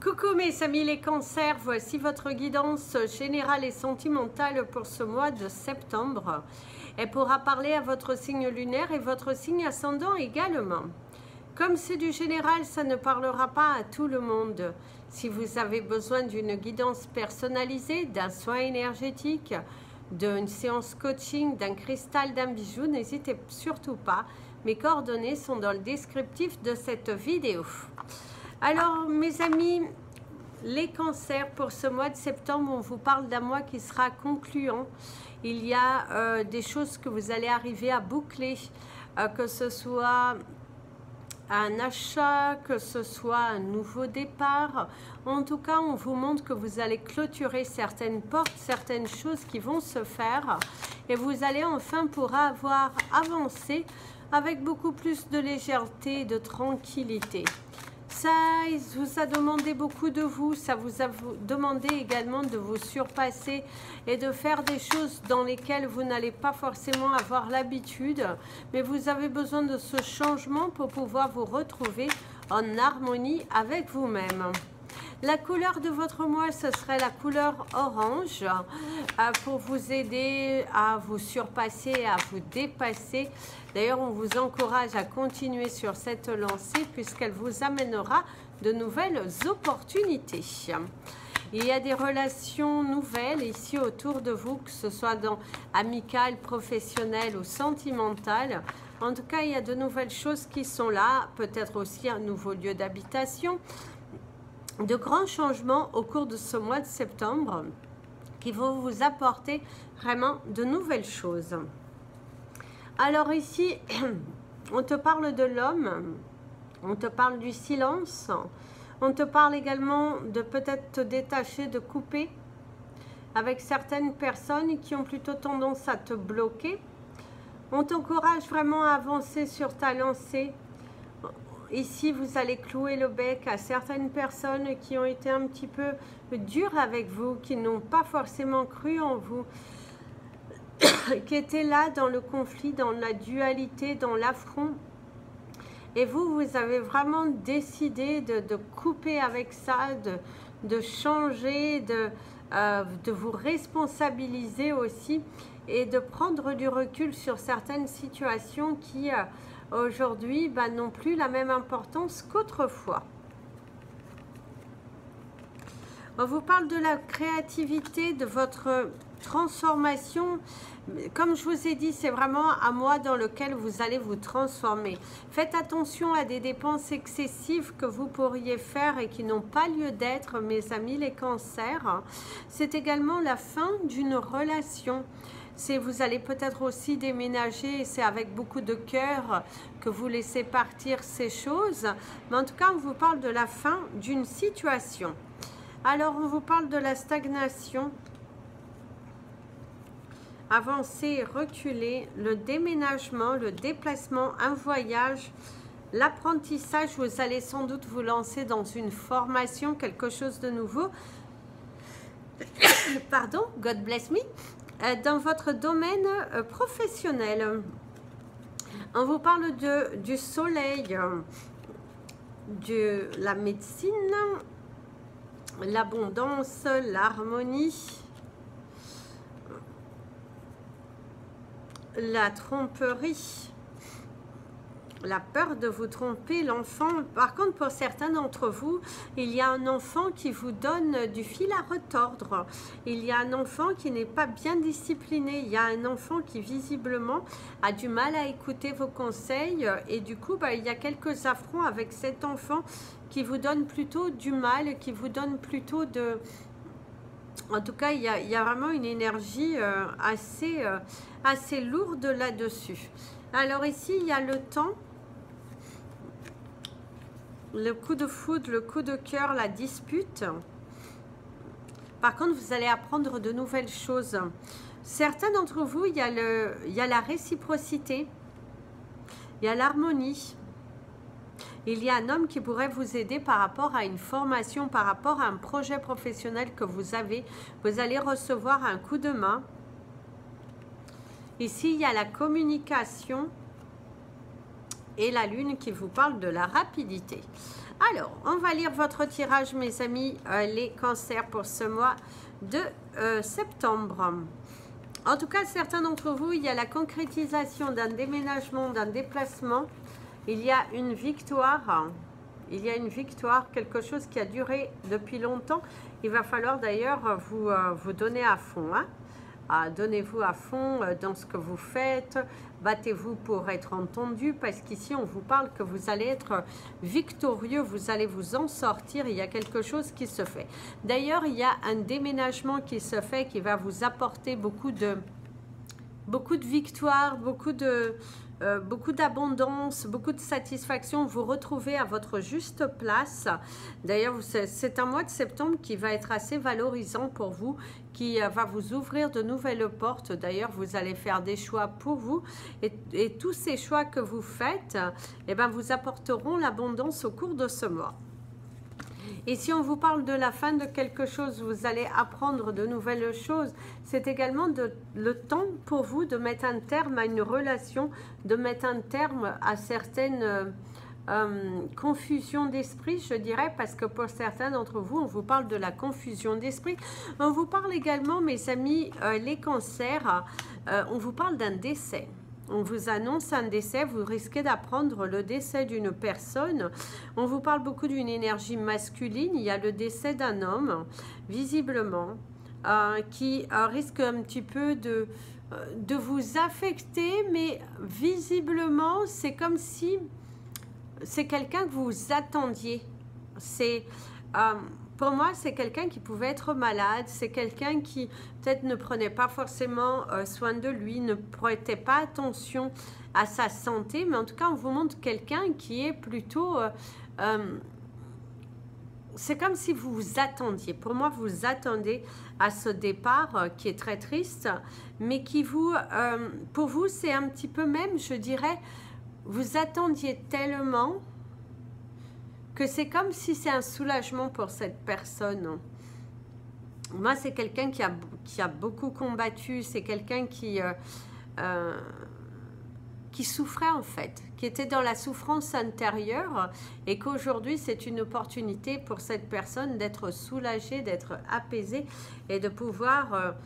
Coucou mes amis les cancers, voici votre guidance générale et sentimentale pour ce mois de septembre. Elle pourra parler à votre signe lunaire et votre signe ascendant également. Comme c'est du général, ça ne parlera pas à tout le monde. Si vous avez besoin d'une guidance personnalisée, d'un soin énergétique, d'une séance coaching, d'un cristal, d'un bijou, n'hésitez surtout pas. Mes coordonnées sont dans le descriptif de cette vidéo. Alors mes amis, les cancers, pour ce mois de septembre, on vous parle d'un mois qui sera concluant. Il y a des choses que vous allez arriver à boucler, que ce soit un achat, que ce soit un nouveau départ. En tout cas, on vous montre que vous allez clôturer certaines portes, certaines choses qui vont se faire. Et vous allez enfin pouvoir avoir avancé avec beaucoup plus de légèreté et de tranquillité. Ça vous a demandé beaucoup de vous, ça vous a demandé également de vous surpasser et de faire des choses dans lesquelles vous n'allez pas forcément avoir l'habitude, mais vous avez besoin de ce changement pour pouvoir vous retrouver en harmonie avec vous-même. La couleur de votre mois, ce serait la couleur orange pour vous aider à vous surpasser, à vous dépasser. D'ailleurs, on vous encourage à continuer sur cette lancée puisqu'elle vous amènera de nouvelles opportunités. Il y a des relations nouvelles ici autour de vous, que ce soit dans amical, professionnel ou sentimental. En tout cas, il y a de nouvelles choses qui sont là, peut-être aussi un nouveau lieu d'habitation. De grands changements au cours de ce mois de septembre qui vont vous apporter vraiment de nouvelles choses. Alors ici, on te parle de l'homme, on te parle du silence, on te parle également de peut-être te détacher, de couper avec certaines personnes qui ont plutôt tendance à te bloquer. On t'encourage vraiment à avancer sur ta lancée. Ici, vous allez clouer le bec à certaines personnes qui ont été un petit peu dures avec vous, qui n'ont pas forcément cru en vous, qui étaient là dans le conflit, dans la dualité, dans l'affront. Et vous avez vraiment décidé de couper avec ça, de changer, de vous responsabiliser aussi et de prendre du recul sur certaines situations qui aujourd'hui n'ont plus la même importance qu'autrefois. On vous parle de la créativité, de votre transformation. Comme je vous ai dit, c'est vraiment un mois dans lequel vous allez vous transformer. Faites attention à des dépenses excessives que vous pourriez faire et qui n'ont pas lieu d'être, mes amis les cancers. C'est également la fin d'une relation. Vous allez peut-être aussi déménager et c'est avec beaucoup de cœur que vous laissez partir ces choses. Mais en tout cas, on vous parle de la fin d'une situation. Alors, on vous parle de la stagnation. Avancer, reculer, le déménagement, le déplacement, un voyage, l'apprentissage. Vous allez sans doute vous lancer dans une formation, quelque chose de nouveau. Pardon, God bless me. Dans votre domaine professionnel. On vous parle du soleil, de la médecine, l'abondance, l'harmonie, la tromperie, la peur de vous tromper, l'enfant. Par contre, pour certains d'entre vous, il y a un enfant qui vous donne du fil à retordre. Il y a un enfant qui n'est pas bien discipliné. Il y a un enfant qui visiblement a du mal à écouter vos conseils. Et du coup, il y a quelques affronts avec cet enfant qui vous donne plutôt du mal, qui vous donne plutôt de... En tout cas, il y a vraiment une énergie assez lourde là-dessus. Alors ici, il y a le temps. Le coup de foudre, le coup de cœur, la dispute. Par contre, vous allez apprendre de nouvelles choses. Certains d'entre vous, il y a la réciprocité. Il y a l'harmonie. Il y a un homme qui pourrait vous aider par rapport à une formation, par rapport à un projet professionnel que vous avez. Vous allez recevoir un coup de main. Ici, il y a la communication. et la lune qui vous parle de la rapidité. Alors, on va lire votre tirage, mes amis, les cancers pour ce mois de septembre. En tout cas, certains d'entre vous, il y a la concrétisation d'un déménagement, d'un déplacement. Il y a une victoire. Il y a une victoire, quelque chose qui a duré depuis longtemps. Il va falloir d'ailleurs vous donner à fond. Hein. Donnez-vous à fond dans ce que vous faites. Battez-vous pour être entendu, parce qu'ici, on vous parle que vous allez être victorieux, vous allez vous en sortir. Il y a quelque chose qui se fait. D'ailleurs, il y a un déménagement qui se fait, qui va vous apporter beaucoup de victoires, beaucoup d'abondance, beaucoup de satisfaction. Vous retrouvez à votre juste place. D'ailleurs, c'est un mois de septembre qui va être assez valorisant pour vous, qui va vous ouvrir de nouvelles portes. D'ailleurs, vous allez faire des choix pour vous, et tous ces choix que vous faites, eh ben, vous apporteront l'abondance au cours de ce mois. Et si on vous parle de la fin de quelque chose, vous allez apprendre de nouvelles choses. C'est également le temps pour vous de mettre un terme à une relation, de mettre un terme à certaines confusions d'esprit, je dirais, parce que pour certains d'entre vous, on vous parle de la confusion d'esprit. On vous parle également, mes amis, les cancers, on vous parle d'un décès. On vous annonce un décès, vous risquez d'apprendre le décès d'une personne. On vous parle beaucoup d'une énergie masculine. Il y a le décès d'un homme, visiblement, qui risque un petit peu de vous affecter, mais visiblement, c'est comme si c'est quelqu'un que vous attendiez. Pour moi, c'est quelqu'un qui pouvait être malade, c'est quelqu'un qui peut-être ne prenait pas forcément soin de lui, ne prêtait pas attention à sa santé, mais en tout cas, on vous montre quelqu'un qui est plutôt... c'est comme si vous vous attendiez. Pour moi, vous attendez à ce départ qui est très triste, mais qui vous... pour vous, c'est un petit peu même, je dirais, vous attendiez tellement... que c'est comme si c'est un soulagement pour cette personne. Moi, c'est quelqu'un qui a beaucoup combattu, c'est quelqu'un qui souffrait en fait, qui était dans la souffrance intérieure, et qu'aujourd'hui, c'est une opportunité pour cette personne d'être soulagée, d'être apaisée et de pouvoir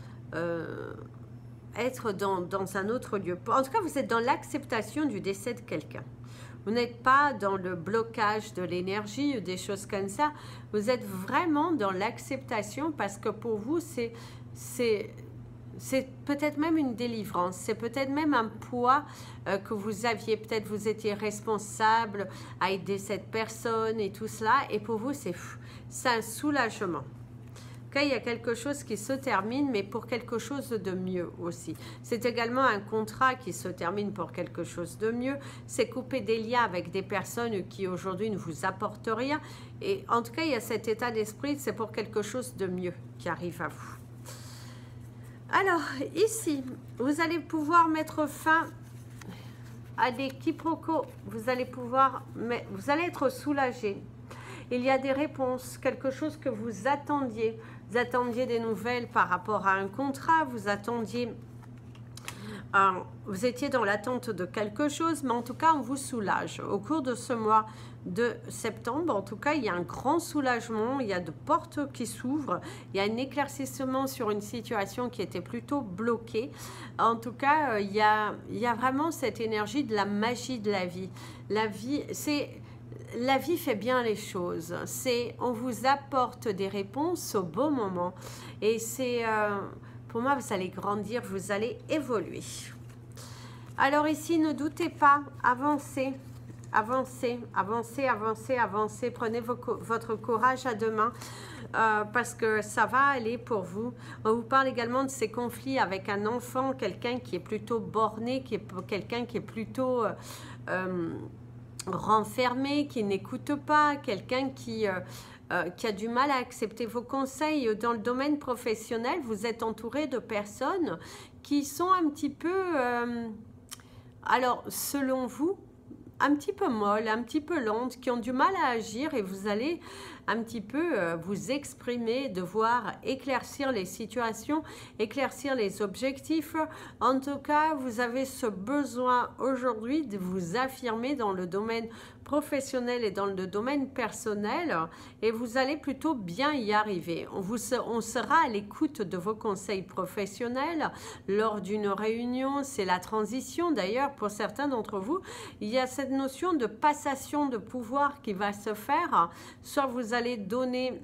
être dans un autre lieu. En tout cas, vous êtes dans l'acceptation du décès de quelqu'un. Vous n'êtes pas dans le blocage de l'énergie ou des choses comme ça. Vous êtes vraiment dans l'acceptation, parce que pour vous, c'est peut-être même une délivrance. C'est peut-être même un poids que vous aviez. Peut-être vous étiez responsable à aider cette personne et tout cela. Et pour vous, c'est un soulagement. Il y a quelque chose qui se termine, mais pour quelque chose de mieux aussi. C'est également un contrat qui se termine pour quelque chose de mieux. C'est couper des liens avec des personnes qui aujourd'hui ne vous apportent rien. Et en tout cas, il y a cet état d'esprit, c'est pour quelque chose de mieux qui arrive à vous. Alors, ici, vous allez pouvoir mettre fin à des quiproquos. Vous allez être soulagé. Il y a des réponses, quelque chose que vous attendiez. Vous attendiez des nouvelles par rapport à un contrat, vous étiez dans l'attente de quelque chose, mais en tout cas, on vous soulage. Au cours de ce mois de septembre, en tout cas, il y a un grand soulagement, il y a de portes qui s'ouvrent, il y a un éclaircissement sur une situation qui était plutôt bloquée. En tout cas, il y a vraiment cette énergie de la magie de la vie. La vie fait bien les choses. On vous apporte des réponses au bon moment. Et pour moi, vous allez grandir, vous allez évoluer. Alors ici, ne doutez pas, avancez, avancez, avancez, avancez, avancez. Prenez votre courage à deux mains, parce que ça va aller pour vous. On vous parle également de ces conflits avec un enfant, quelqu'un qui est plutôt borné, quelqu'un qui est plutôt... renfermé, qui n'écoute pas, quelqu'un qui a du mal à accepter vos conseils. Dans le domaine professionnel, vous êtes entouré de personnes qui sont un petit peu, alors selon vous, un petit peu molles, un petit peu lentes, qui ont du mal à agir, et vous allez un petit peu vous exprimer, devoir éclaircir les situations, éclaircir les objectifs. En tout cas, vous avez ce besoin aujourd'hui de vous affirmer dans le domaine professionnel et dans le domaine personnel, et vous allez plutôt bien y arriver. On sera à l'écoute de vos conseils professionnels lors d'une réunion. C'est la transition d'ailleurs pour certains d'entre vous. Il y a cette notion de passation de pouvoir qui va se faire. Soit vous allez donner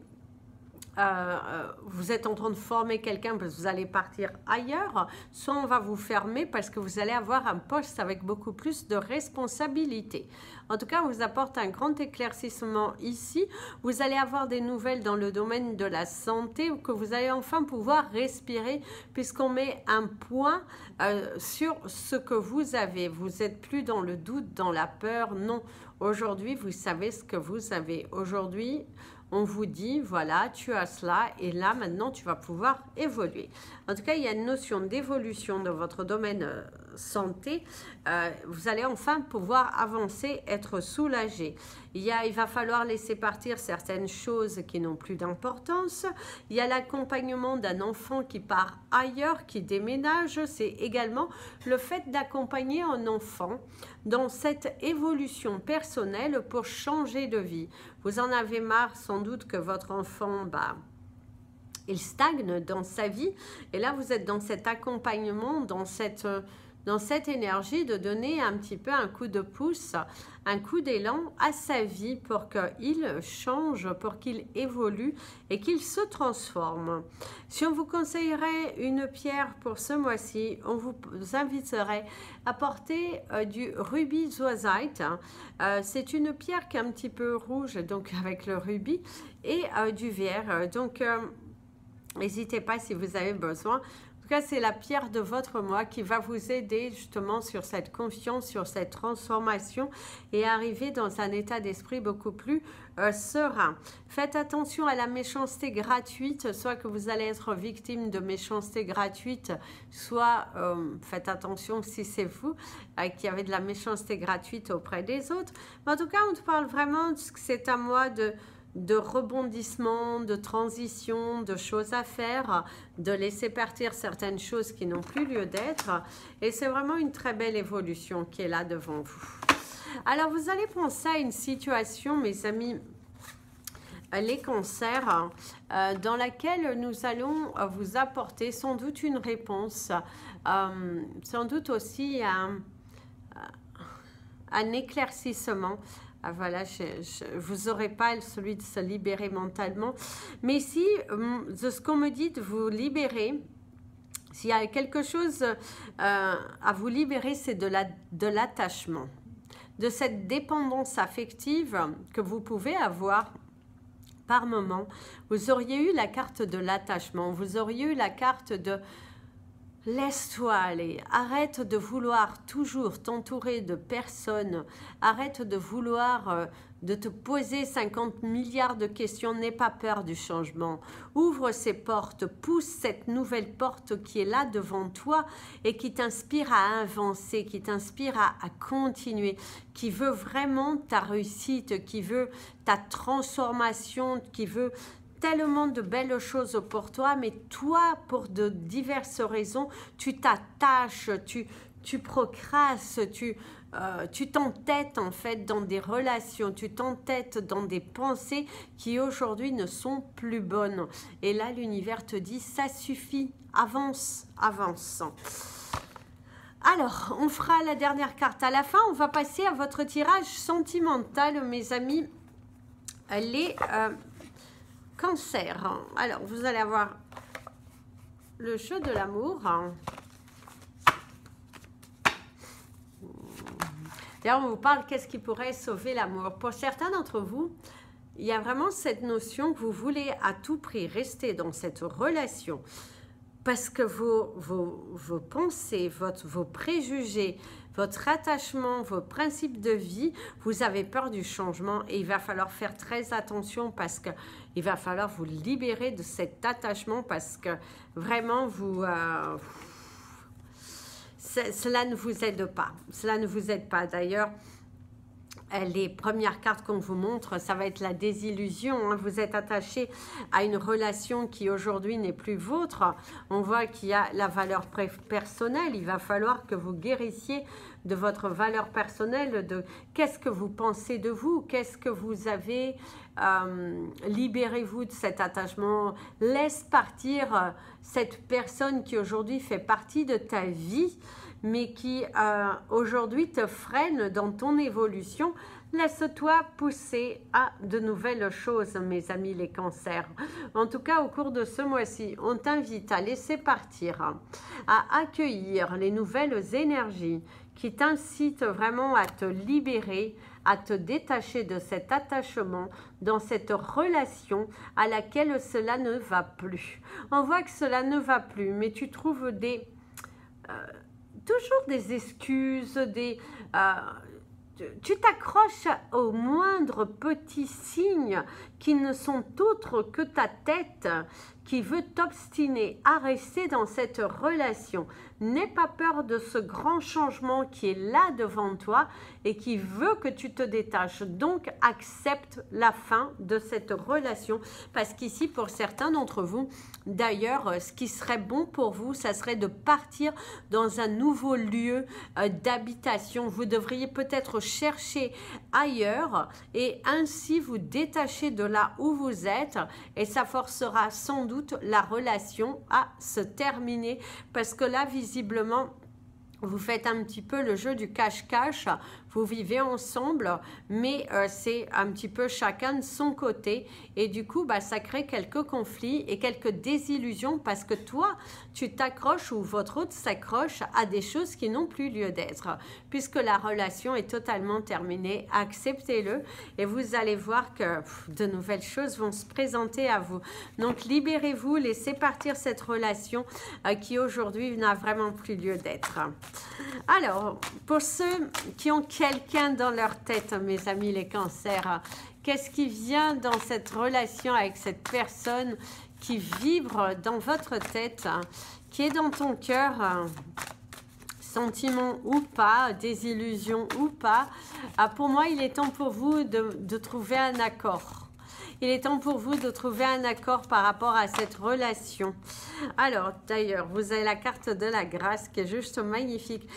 vous êtes en train de former quelqu'un parce que vous allez partir ailleurs, soit on va vous fermer parce que vous allez avoir un poste avec beaucoup plus de responsabilités. En tout cas, on vous apporte un grand éclaircissement ici. Vous allez avoir des nouvelles dans le domaine de la santé, que vous allez enfin pouvoir respirer puisqu'on met un point sur ce que vous avez. Vous n'êtes plus dans le doute, dans la peur, non. Aujourd'hui, vous savez ce que vous avez. Aujourd'hui, on vous dit, voilà, tu as cela et là, maintenant, tu vas pouvoir évoluer. En tout cas, il y a une notion d'évolution dans votre domaine santé. Vous allez enfin pouvoir avancer, être soulagé. Il va falloir laisser partir certaines choses qui n'ont plus d'importance. Il y a l'accompagnement d'un enfant qui part ailleurs, qui déménage. C'est également le fait d'accompagner un enfant dans cette évolution personnelle pour changer de vie. Vous en avez marre sans doute que votre enfant, il stagne dans sa vie. Et là, vous êtes dans cet accompagnement, dans cette énergie de donner un petit peu un coup de pouce, un coup d'élan à sa vie pour qu'il change, pour qu'il évolue et qu'il se transforme. Si on vous conseillerait une pierre pour ce mois-ci, on vous inviterait à porter du rubis zoisite. C'est une pierre qui est un petit peu rouge, donc avec le rubis, et du vert. Donc, n'hésitez pas si vous avez besoin. En tout cas, c'est la pierre de votre mois qui va vous aider justement sur cette confiance, sur cette transformation et arriver dans un état d'esprit beaucoup plus serein. Faites attention à la méchanceté gratuite, soit que vous allez être victime de méchanceté gratuite, soit faites attention si c'est vous qui avez de la méchanceté gratuite auprès des autres. Mais en tout cas, on te parle vraiment que c'est un mois de rebondissement, de transition, de choses à faire, de laisser partir certaines choses qui n'ont plus lieu d'être. Et c'est vraiment une très belle évolution qui est là devant vous. Alors, vous allez penser à une situation, mes amis, les cancers, dans laquelle nous allons vous apporter sans doute une réponse, sans doute aussi un éclaircissement. Ah, voilà, vous n'aurez pas celui de se libérer mentalement. Mais si, de ce qu'on me dit de vous libérer, s'il y a quelque chose à vous libérer, c'est de l'attachement, de cette dépendance affective que vous pouvez avoir par moment. Vous auriez eu la carte de l'attachement, vous auriez eu la carte de laisse-toi aller, arrête de vouloir toujours t'entourer de personnes, arrête de vouloir de te poser 50 milliards de questions, n'aie pas peur du changement. Ouvre ces portes, pousse cette nouvelle porte qui est là devant toi et qui t'inspire à avancer, qui t'inspire à continuer, qui veut vraiment ta réussite, qui veut ta transformation, qui veut tellement de belles choses pour toi, mais toi, pour de diverses raisons, tu t'attaches, tu procrastes, tu t'entêtes en fait dans des relations, tu t'entêtes dans des pensées qui aujourd'hui ne sont plus bonnes. Et là, l'univers te dit, ça suffit, avance, avance. Alors, on fera la dernière carte à la fin. On va passer à votre tirage sentimental, mes amis, les Cancer. Alors, vous allez avoir le jeu de l'amour. D'ailleurs, on vous parle qu'est-ce qui pourrait sauver l'amour. Pour certains d'entre vous, il y a vraiment cette notion que vous voulez à tout prix rester dans cette relation parce que vos pensées, vos préjugés, votre attachement, vos principes de vie, vous avez peur du changement et il va falloir faire très attention parce qu'il va falloir vous libérer de cet attachement parce que vraiment cela ne vous aide pas. Cela ne vous aide pas. D'ailleurs, les premières cartes qu'on vous montre, ça va être la désillusion. Hein. Vous êtes attaché à une relation qui aujourd'hui n'est plus vôtre. On voit qu'il y a la valeur personnelle. Il va falloir que vous guérissiez de votre valeur personnelle, de qu'est-ce que vous pensez de vous, qu'est-ce que vous avez. Libérez-vous de cet attachement. Laisse partir cette personne qui aujourd'hui fait partie de ta vie, mais qui aujourd'hui te freine dans ton évolution. Laisse-toi pousser à de nouvelles choses, mes amis les cancers. En tout cas, au cours de ce mois-ci, on t'invite à laisser partir, à accueillir les nouvelles énergies qui t'incitent vraiment à te libérer, à te détacher de cet attachement, dans cette relation à laquelle cela ne va plus. On voit que cela ne va plus, mais tu trouves toujours des excuses, tu t'accroches aux moindres petits signes qui ne sont autres que ta tête qui veut t'obstiner à rester dans cette relation. N'aie pas peur de ce grand changement qui est là devant toi et qui veut que tu te détaches. Donc, accepte la fin de cette relation parce qu'ici, pour certains d'entre vous, d'ailleurs, ce qui serait bon pour vous, ça serait de partir dans un nouveau lieu d'habitation. Vous devriez peut-être chercher ailleurs et ainsi vous détacher de là où vous êtes et ça forcera sans doute la relation à se terminer parce que là, visiblement, vous faites un petit peu le jeu du cache-cache, vous vivez ensemble, mais c'est un petit peu chacun de son côté. Et du coup, ça crée quelques conflits et quelques désillusions parce que toi, tu t'accroches ou votre autre s'accroche à des choses qui n'ont plus lieu d'être. Puisque la relation est totalement terminée, acceptez-le et vous allez voir que de nouvelles choses vont se présenter à vous. Donc, libérez-vous, laissez partir cette relation qui aujourd'hui n'a vraiment plus lieu d'être. Alors, pour ceux qui ont quelqu'un dans leur tête, mes amis les cancers, qu'est-ce qui vient dans cette relation avec cette personne qui vibre dans votre tête, qui est dans ton cœur, sentiment ou pas, désillusion ou pas? Pour moi, il est temps pour vous de trouver un accord. Il est temps pour vous de trouver un accord par rapport à cette relation. Alors, d'ailleurs, vous avez la carte de la grâce qui est juste magnifique.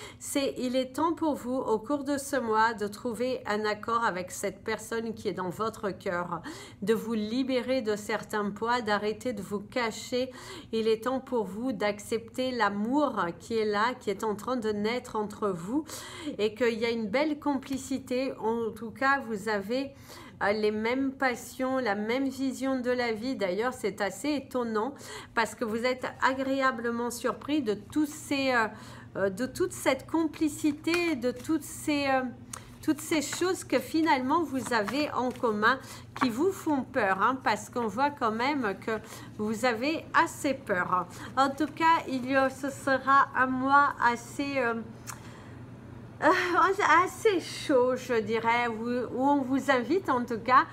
Il est temps pour vous, au cours de ce mois, de trouver un accord avec cette personne qui est dans votre cœur, de vous libérer de certains poids, d'arrêter de vous cacher. Il est temps pour vous d'accepter l'amour qui est là, qui est en train de naître entre vous et qu'il y a une belle complicité. En tout cas, vous avez les mêmes passions, la même vision de la vie. D'ailleurs, c'est assez étonnant parce que vous êtes agréablement surpris de toute cette complicité, de toutes ces choses que finalement vous avez en commun qui vous font peur, hein, parce qu'on voit quand même que vous avez assez peur. En tout cas, ce sera un mois assez chaud, je dirais, où on vous invite en tout cas,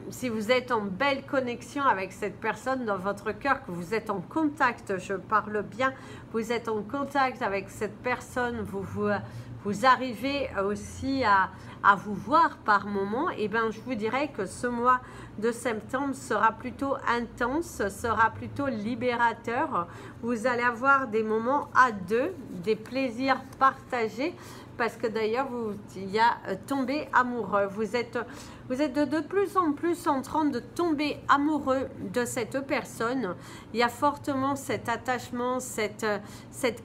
si vous êtes en belle connexion avec cette personne dans votre cœur, que vous êtes en contact, je parle bien, vous êtes en contact avec cette personne, vous arrivez aussi à vous voir par moment, et bien je vous dirais que ce mois de septembre sera plutôt intense, sera plutôt libérateur. Vous allez avoir des moments à deux, des plaisirs partagés, parce que d'ailleurs, il y a tombé amoureux. Vous êtes de plus en plus en train de tomber amoureux de cette personne. Il y a fortement cet attachement, cette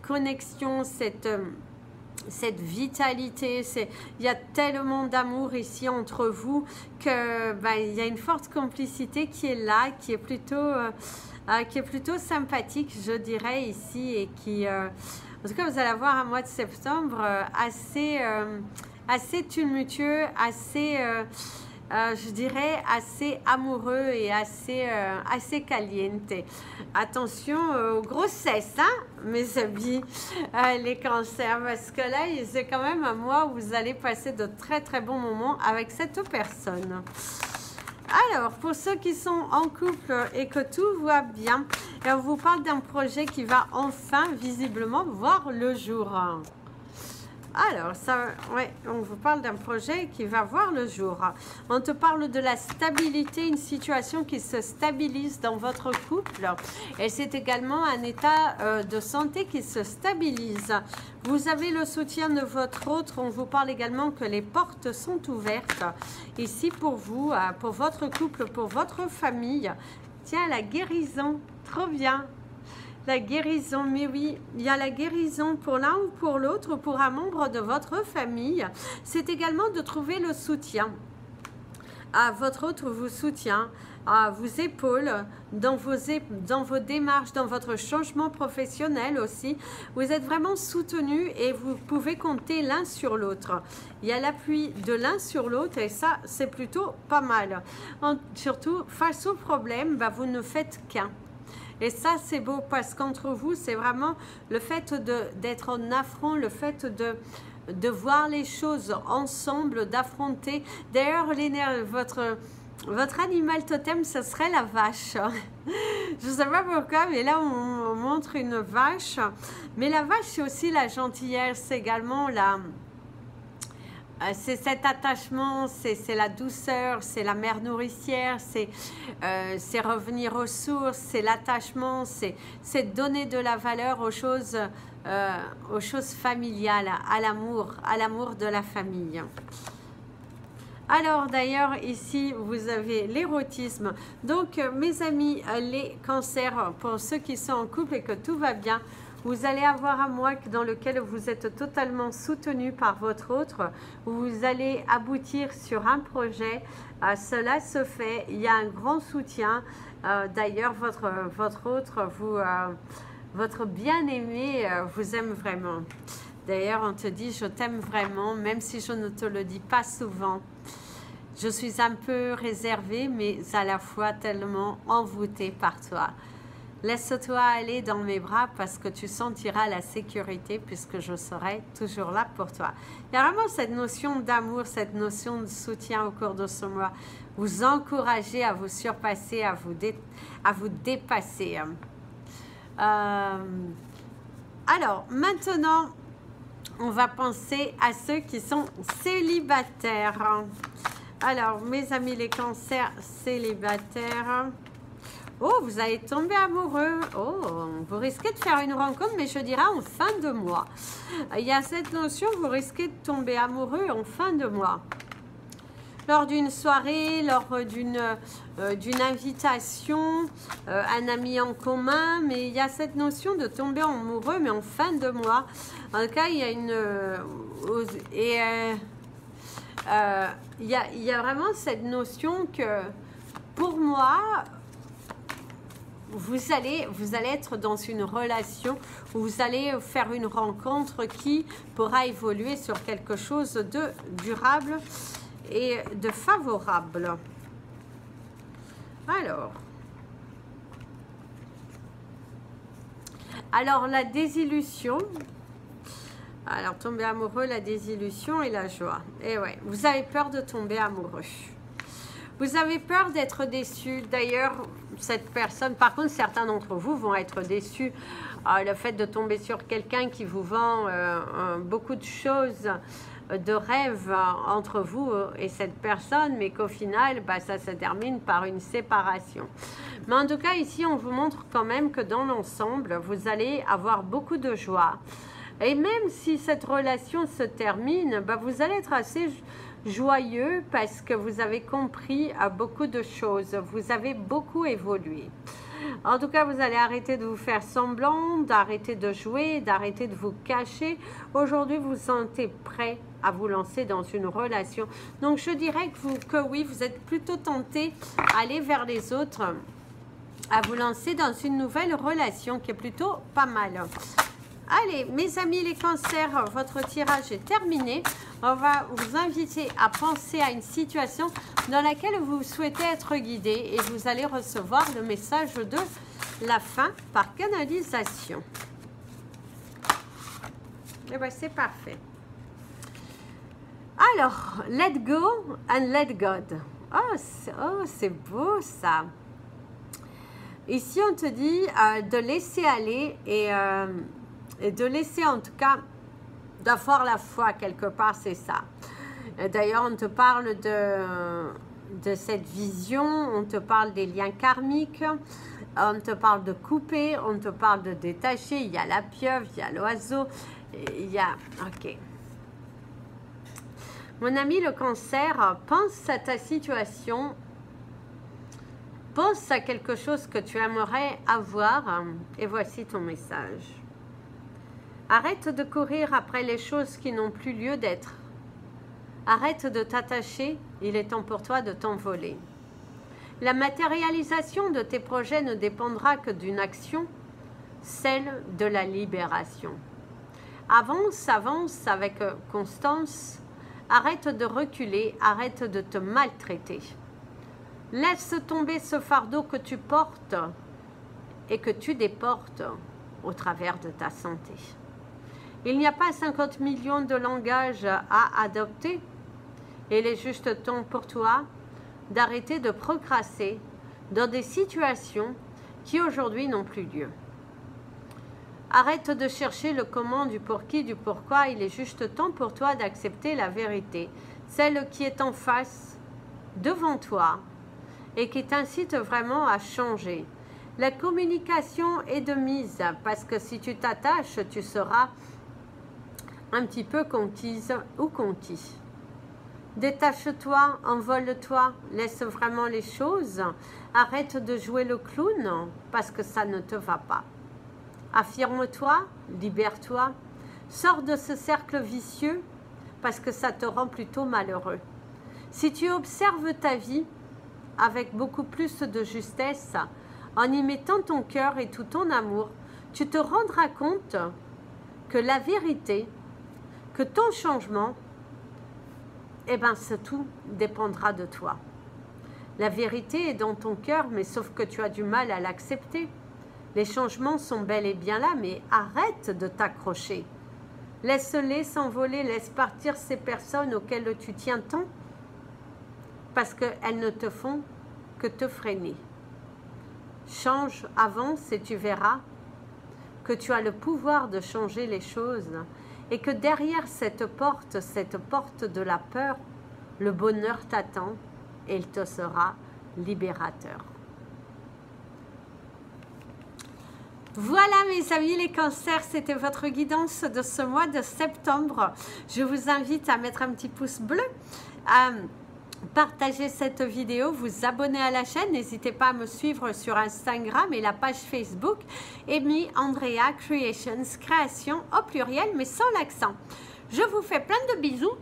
connexion, cette vitalité, il y a tellement d'amour ici entre vous que il y a une forte complicité qui est là, qui est plutôt sympathique, je dirais ici, et qui en tout cas vous allez avoir un mois de septembre assez tumultueux, assez je dirais assez amoureux et assez caliente. Attention aux grossesses, hein, mes amis, les cancers, parce que là, c'est quand même un mois où vous allez passer de très très bons moments avec cette personne. Alors, pour ceux qui sont en couple et que tout va bien, on vous parle d'un projet qui va enfin visiblement voir le jour. Alors, ça, ouais, on vous parle d'un projet qui va voir le jour. On te parle de la stabilité, une situation qui se stabilise dans votre couple. Et c'est également un état de santé qui se stabilise. Vous avez le soutien de votre autre. On vous parle également que les portes sont ouvertes ici pour vous, pour votre couple, pour votre famille. Tiens, la guérison, trop bien. La guérison, mais oui, il y a la guérison pour l'un ou pour l'autre, pour un membre de votre famille. C'est également de trouver le soutien. Votre autre vous soutient, vous épaule dans vos démarches, dans votre changement professionnel aussi. Vous êtes vraiment soutenu et vous pouvez compter l'un sur l'autre. Il y a l'appui de l'un sur l'autre et ça, c'est plutôt pas mal. Surtout, face aux problèmes, vous ne faites qu'un. Et ça, c'est beau parce qu'entre vous, c'est vraiment le fait d'être en affront, le fait de voir les choses ensemble, d'affronter. D'ailleurs, votre animal totem, ce serait la vache. Je ne sais pas pourquoi, mais là, on montre une vache. Mais la vache, c'est aussi la gentillesse, c'est également la... C'est cet attachement, c'est la douceur, c'est la mère nourricière, c'est revenir aux sources, c'est l'attachement, c'est donner de la valeur aux choses familiales, à l'amour de la famille. Alors d'ailleurs ici vous avez l'érotisme. Donc mes amis, les cancers, pour ceux qui sont en couple et que tout va bien, vous allez avoir un mois dans lequel vous êtes totalement soutenu par votre autre. Vous allez aboutir sur un projet. Cela se fait. Il y a un grand soutien. D'ailleurs, votre autre, votre bien-aimé vous aime vraiment. D'ailleurs, on te dit « je t'aime vraiment », même si je ne te le dis pas souvent. Je suis un peu réservée, mais à la fois tellement envoûtée par toi. Laisse-toi aller dans mes bras parce que tu sentiras la sécurité puisque je serai toujours là pour toi. Il y a vraiment cette notion d'amour, cette notion de soutien au cours de ce mois. Vous encourager à vous surpasser, à vous dépasser. Alors, maintenant, on va penser à ceux qui sont célibataires. Alors, mes amis les cancers célibataires... Oh, vous allez tomber amoureux. Oh, vous risquez de faire une rencontre, mais je dirais en fin de mois. Il y a cette notion, vous risquez de tomber amoureux en fin de mois. Lors d'une soirée, lors d'une invitation, un ami en commun, mais il y a cette notion de tomber amoureux, mais en fin de mois. En tout cas, il y a une... il y a vraiment cette notion que, pour moi... Vous allez être dans une relation où vous allez faire une rencontre qui pourra évoluer sur quelque chose de durable et de favorable. Alors la désillusion. Alors tomber amoureux, la désillusion et la joie. Et ouais, vous avez peur de tomber amoureux. Vous avez peur d'être déçu. D'ailleurs, cette personne, par contre, certains d'entre vous vont être déçus. Le fait de tomber sur quelqu'un qui vous vend beaucoup de choses, de rêves entre vous et cette personne, mais qu'au final, ça se termine par une séparation. Mais en tout cas, ici, on vous montre quand même que dans l'ensemble, vous allez avoir beaucoup de joie. Et même si cette relation se termine, vous allez être assez... joyeux parce que vous avez compris beaucoup de choses, vous avez beaucoup évolué. En tout cas, vous allez arrêter de vous faire semblant, d'arrêter de jouer, d'arrêter de vous cacher. Aujourd'hui, vous vous sentez prêt à vous lancer dans une relation. Donc, je dirais que oui, vous êtes plutôt tenté à aller vers les autres, à vous lancer dans une nouvelle relation qui est plutôt pas mal. Allez, mes amis les cancers, votre tirage est terminé. On va vous inviter à penser à une situation dans laquelle vous souhaitez être guidé et vous allez recevoir le message de la fin par canalisation. Et bien, c'est parfait. Alors, let go and let God. Oh, c'est beau ça. Ici, on te dit de laisser aller et de laisser en tout cas d'avoir la foi quelque part, c'est ça. D'ailleurs, on te parle de cette vision, on te parle des liens karmiques, on te parle de couper, on te parle de détacher. Il y a la pieuvre, il y a l'oiseau, il y a... Ok. Mon ami le cancer, pense à ta situation, pense à quelque chose que tu aimerais avoir et voici ton message. Arrête de courir après les choses qui n'ont plus lieu d'être. Arrête de t'attacher, il est temps pour toi de t'envoler. La matérialisation de tes projets ne dépendra que d'une action, celle de la libération. Avance, avance avec constance, arrête de reculer, arrête de te maltraiter. Laisse tomber ce fardeau que tu portes et que tu déportes au travers de ta santé. Il n'y a pas 50 millions de langages à adopter. Il est juste temps pour toi d'arrêter de procrastiner dans des situations qui aujourd'hui n'ont plus lieu. Arrête de chercher le comment, du pour qui, du pourquoi. Il est juste temps pour toi d'accepter la vérité, celle qui est en face, devant toi, et qui t'incite vraiment à changer. La communication est de mise, parce que si tu t'attaches, tu seras un petit peu conquise ou conquis. Détache-toi, envole-toi, laisse vraiment les choses. Arrête de jouer le clown parce que ça ne te va pas. Affirme-toi, libère-toi, sors de ce cercle vicieux parce que ça te rend plutôt malheureux. Si tu observes ta vie avec beaucoup plus de justesse, en y mettant ton cœur et tout ton amour, tu te rendras compte que la vérité, que ton changement, eh bien, tout dépendra de toi. La vérité est dans ton cœur, mais sauf que tu as du mal à l'accepter. Les changements sont bel et bien là, mais arrête de t'accrocher. Laisse-les s'envoler, laisse partir ces personnes auxquelles tu tiens tant, parce qu'elles ne te font que te freiner. Change, avance et tu verras que tu as le pouvoir de changer les choses. Et que derrière cette porte de la peur, le bonheur t'attend et il te sera libérateur. Voilà mes amis les cancers, c'était votre guidance de ce mois de septembre. Je vous invite à mettre un petit pouce bleu, à partager cette vidéo, vous abonner à la chaîne, n'hésitez pas à me suivre sur Instagram et la page Facebook Amy Andrea Creations, création au pluriel mais sans l'accent. Je vous fais plein de bisous,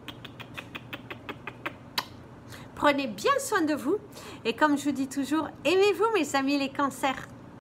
prenez bien soin de vous et comme je vous dis toujours, aimez-vous mes amis les cancers.